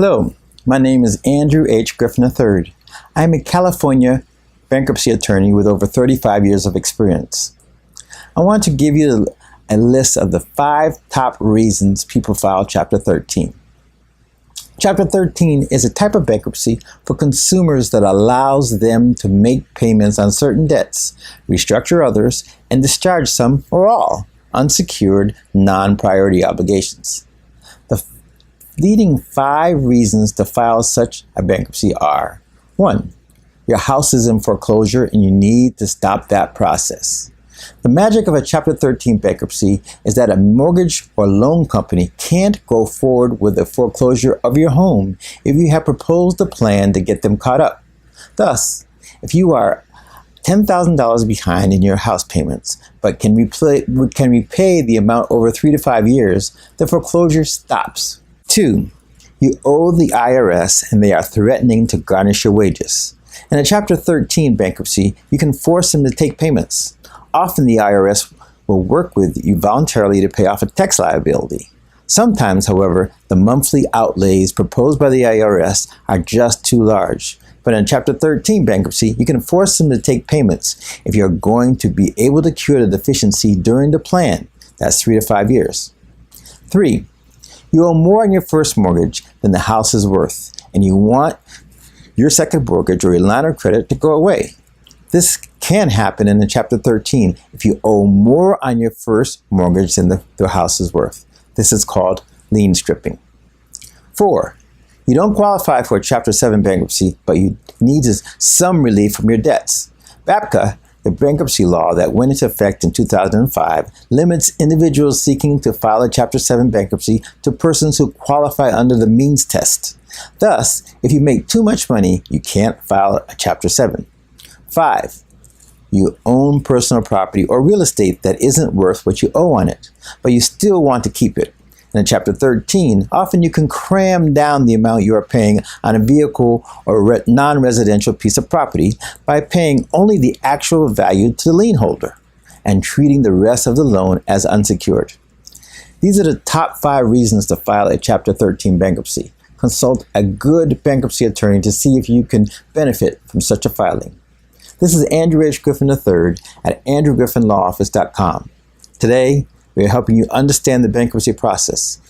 Hello, my name is Andrew H. Griffin III. I am a California bankruptcy attorney with over 35 years of experience. I want to give you a list of the 5 top reasons people file Chapter 13. Chapter 13 is a type of bankruptcy for consumers that allows them to make payments on certain debts, restructure others, and discharge some or all unsecured, non-priority obligations. The leading 5 reasons to file such a bankruptcy are: 1. Your house is in foreclosure and you need to stop that process. The magic of a Chapter 13 bankruptcy is that a mortgage or loan company can't go forward with the foreclosure of your home if you have proposed a plan to get them caught up. Thus, if you are $10,000 behind in your house payments, but can repay the amount over 3 to 5 years, the foreclosure stops. 2. You owe the IRS and they are threatening to garnish your wages. In a Chapter 13 bankruptcy, you can force them to take payments. Often the IRS will work with you voluntarily to pay off a tax liability. Sometimes, however, the monthly outlays proposed by the IRS are just too large. But in Chapter 13 bankruptcy, you can force them to take payments if you're going to be able to cure the deficiency during the plan. That's 3 to 5 years. 3. You owe more on your first mortgage than the house is worth, and you want your second mortgage or your line of credit to go away. This can happen in Chapter 13 if you owe more on your first mortgage than the house is worth. This is called lien stripping. 4. You don't qualify for a Chapter 7 bankruptcy, but you need some relief from your debts. BAPCA, the bankruptcy law that went into effect in 2005, limits individuals seeking to file a Chapter 7 bankruptcy to persons who qualify under the means test. Thus, if you make too much money, you can't file a Chapter 7. 5. You own personal property or real estate that isn't worth what you owe on it, but you still want to keep it. In Chapter 13, often you can cram down the amount you are paying on a vehicle or non-residential piece of property by paying only the actual value to the lien holder and treating the rest of the loan as unsecured. These are the top 5 reasons to file a Chapter 13 bankruptcy. Consult a good bankruptcy attorney to see if you can benefit from such a filing. This is Andrew H. Griffin III at andrewgriffinlawoffice.com. Today, we are helping you understand the bankruptcy process